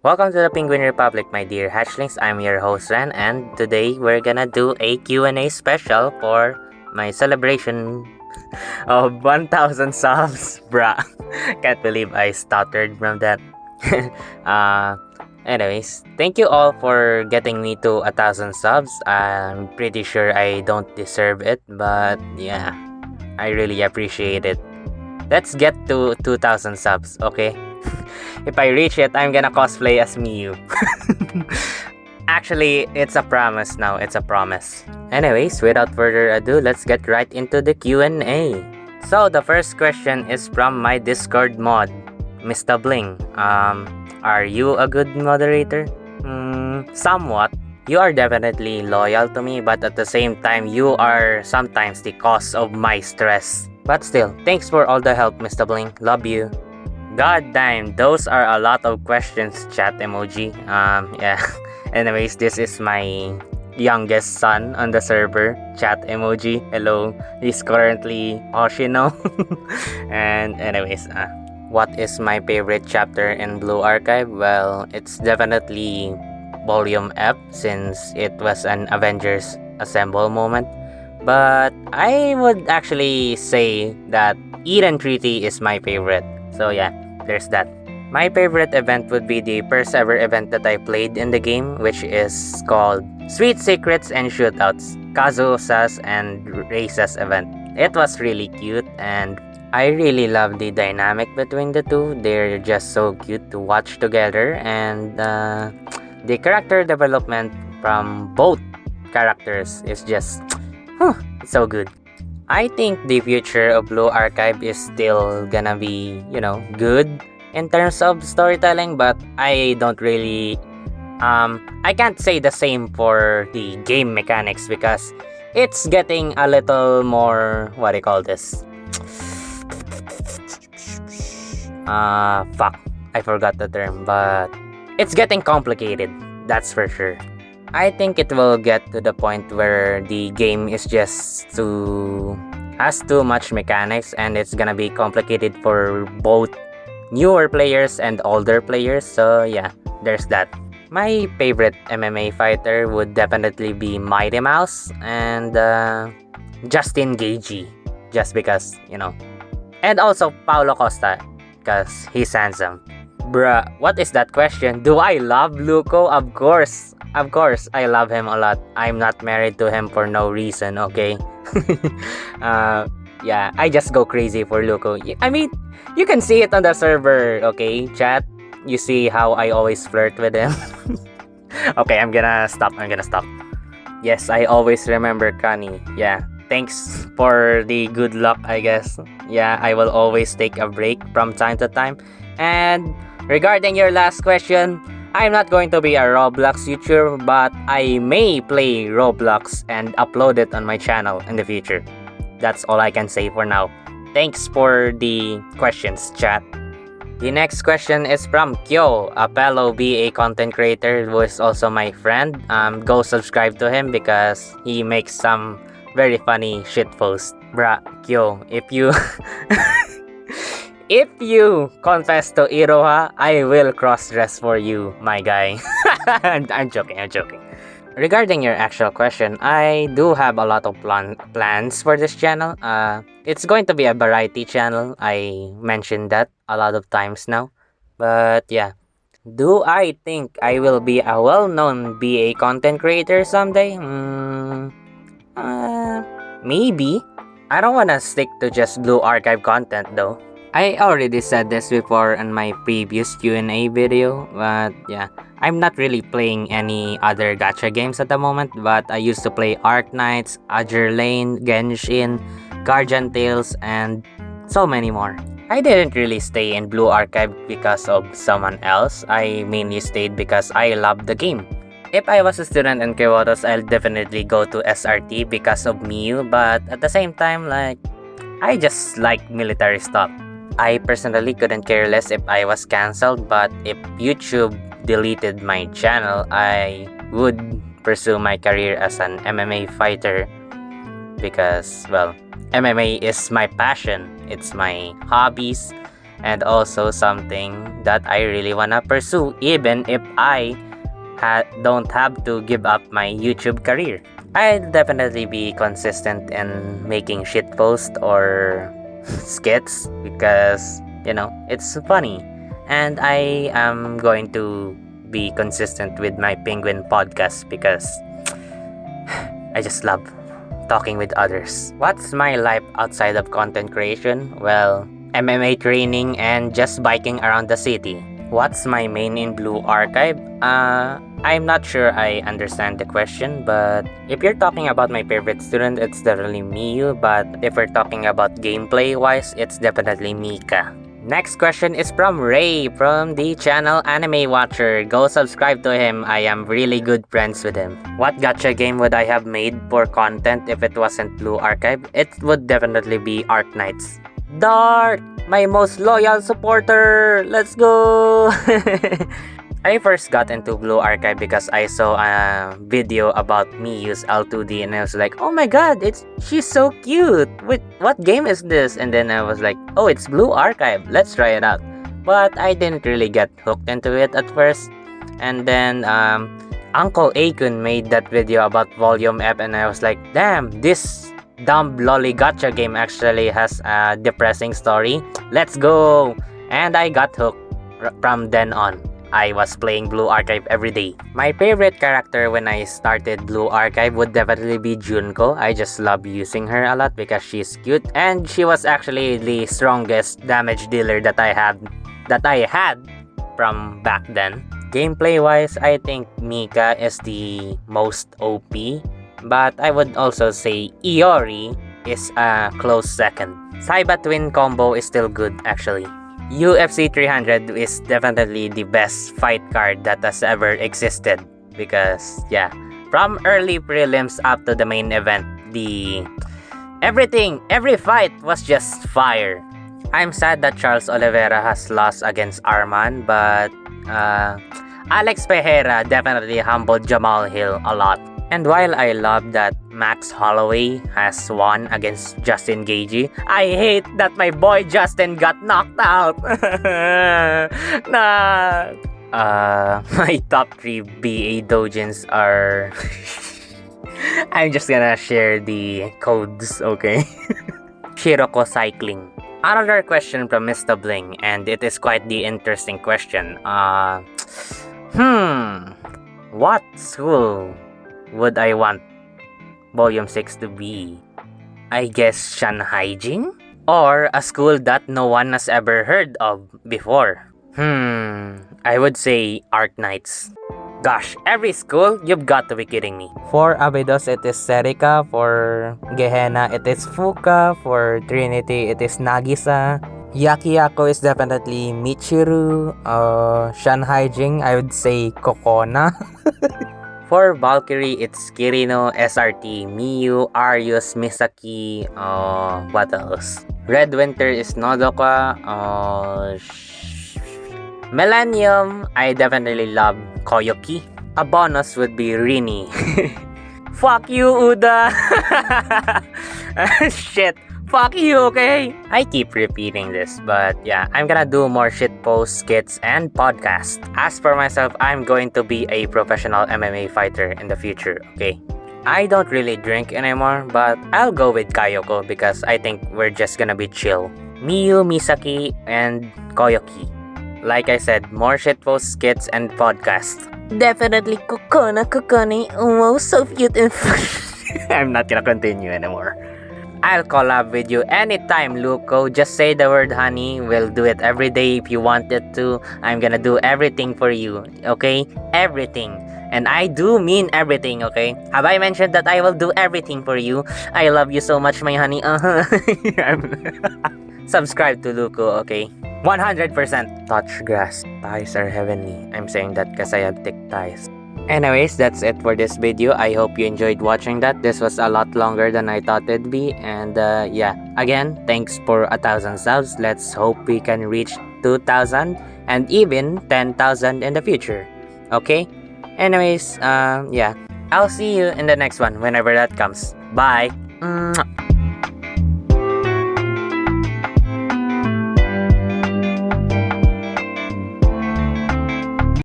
Welcome to the Penguin Republic, my dear hatchlings. I'm your host Ren, and today we're gonna do a Q&A special for my celebration of 1,000 subs. Bruh, can't believe I stuttered from that. uh, Anyways, thank you all for getting me to 1,000 subs. I'm pretty sure I don't deserve it, but yeah, I really appreciate it. Let's get to 2,000 subs, okay? If I reach it, I'm gonna cosplay as Miyu. Actually, it's a promise now. It's a promise. Anyways, without further ado, let's get right into the Q&A. So, the first question is from my Discord mod, Mr. Bling. Are you a good moderator? Somewhat. You are definitely loyal to me, but at the same time, you are sometimes the cause of my stress. But still, thanks for all the help, Mr. Bling. Love you. God damn, those are a lot of questions, chat emoji. Yeah. Anyways, this is my youngest son on the server, chat emoji. Hello. He's currently Hoshino. And anyways, what is my favorite chapter in Blue Archive? Well, it's definitely Volume F, since it was an Avengers Assemble moment. But I would actually say that Eden Treaty is my favorite. So yeah, there's that. My favorite event would be the first ever event that I played in the game, which is called Sweet Secrets and Shootouts, Kazusa's and Reisa's event. It was really cute, and I really love the dynamic between the two. They're just so cute to watch together, and the character development from both characters is just it's so good. I think the future of Blue Archive is still gonna be, good in terms of storytelling, but I don't really I can't say the same for the game mechanics because it's getting a little more, what do you call this? Fuck. I forgot the term, but it's getting complicated, that's for sure. I think it will get to the point where the game is just has too much mechanics, and it's gonna be complicated for both newer players and older players. So yeah, there's that. My favorite MMA fighter would definitely be Mighty Mouse and Justin Gagey, just because, and also Paulo Costa, because he's handsome. Bruh, what is that question? Do I love Luco? Of course, I love him a lot. I'm not married to him for no reason, okay? Yeah, I just go crazy for Luco. I mean, you can see it on the server, okay, chat? You see how I always flirt with him? Okay, I'm gonna stop. Yes, I always remember Kani. Yeah, thanks for the good luck, I guess. Yeah, I will always take a break from time to time. And regarding your last question, I'm not going to be a Roblox YouTuber, but I may play Roblox and upload it on my channel in the future. That's all I can say for now. Thanks for the questions, chat. The next question is from Kyo, a fellow BA content creator who is also my friend. Go subscribe to him because he makes some very funny shit posts. Bruh, Kyo, if you if you confess to Iroha, I will cross-dress for you, my guy. I'm joking. Regarding your actual question, I do have a lot of plans for this channel. It's going to be a variety channel. I mentioned that a lot of times now. But yeah, do I think I will be a well-known BA content creator someday? Maybe. I don't wanna stick to just Blue Archive content though. I already said this before in my previous Q&A video, but yeah, I'm not really playing any other gacha games at the moment, but I used to play Arknights, Azure Lane, Genshin, Guardian Tales, and so many more. I didn't really stay in Blue Archive because of someone else. I mainly stayed because I loved the game. If I was a student in Kyoto's, I'll definitely go to SRT because of Miyu, but at the same time, I just like military stuff. I personally couldn't care less if I was cancelled, but if YouTube deleted my channel, I would pursue my career as an MMA fighter because, well, MMA is my passion. It's my hobbies. and also something that I really wanna pursue even if I don't have to give up my YouTube career. I'll definitely be consistent in making shit posts or skits because it's funny, and I am going to be consistent with my Penguin podcast because I just love talking with others. What's my life outside of content creation? Well, MMA training and just biking around the city. What's my main in Blue Archive? I'm not sure I understand the question, but if you're talking about my favorite student, it's definitely Miyu, but if we're talking about gameplay wise, it's definitely Mika. Next question is from Ray from the channel Anime Watcher. Go subscribe to him. I am really good friends with him. What gacha game would I have made for content if it wasn't Blue Archive? It would definitely be Arknights. Dark! My most loyal supporter! Let's go! I first got into Blue Archive because I saw a video about me use L2D and I was like, oh my god, she's so cute! Wait, what game is this? And then I was like, oh, it's Blue Archive, let's try it out. But I didn't really get hooked into it at first. And then Uncle Akun made that video about Volume F and I was like, damn, this dumb lolly gacha game actually has a depressing story. Let's go! And I got hooked from then on. I was playing Blue Archive every day. My favorite character when I started Blue Archive would definitely be Junko. I just love using her a lot because she's cute and she was actually the strongest damage dealer that I had from back then. Gameplay wise, I think Mika is the most OP, but I would also say Iori is a close second. Saiba Twin combo is still good actually. UFC 300 is definitely the best fight card that has ever existed because from early prelims up to the main event, every fight was just fire. I'm sad that Charles Oliveira has lost against Arman, but Alex Pereira definitely humbled Jamal Hill a lot. And while I love that Max Holloway has won against Justin Gagey, I hate that my boy Justin got knocked out. My top 3 BA dojins are... I'm just gonna share the codes, okay? Shiroko Cycling. Another question from Mr. Bling, and it is quite the interesting question. What school would I want Volume 6 to be? I guess Shanhaijing? Or a school that no one has ever heard of before? I would say Arknights. Gosh, every school, you've got to be kidding me. For Abydos, it is Serika. For Gehenna, it is Fuka. For Trinity, it is Nagisa. Yakiyako is definitely Michiru. Shanhaijing, I would say Kokona. For Valkyrie, it's Kirino, SRT, Miyu, Arius, Misaki, what else? Red Winter is Nodoka, Millennium, I definitely love Koyoki. A bonus would be Rini. Fuck you, Uda! Shit. Fuck you, okay? I keep repeating this, but I'm gonna do more shitpost, skits, and podcasts. As for myself, I'm going to be a professional MMA fighter in the future, okay? I don't really drink anymore, but I'll go with Kayoko because I think we're just gonna be chill. Miyu, Misaki, and Koyoki. Like I said, more shitpost, skits, and podcasts. Definitely Kokoni. Oh, so cute and I'm not gonna continue anymore. I'll collab with you anytime, Luco. Just say the word honey. We'll do it every day if you wanted to. I'm gonna do everything for you, okay? Everything. And I do mean everything, okay? Have I mentioned that I will do everything for you? I love you so much, my honey. Subscribe to Luco, okay? 100%. Touch grass. Thighs are heavenly. I'm saying that because I have thick thighs. Anyways, that's it for this video. I hope you enjoyed watching that. This was a lot longer than I thought it'd be. And again, thanks for 1,000 subs. Let's hope we can reach 2,000 and even 10,000 in the future. Okay? Anyways, I'll see you in the next one whenever that comes. Bye!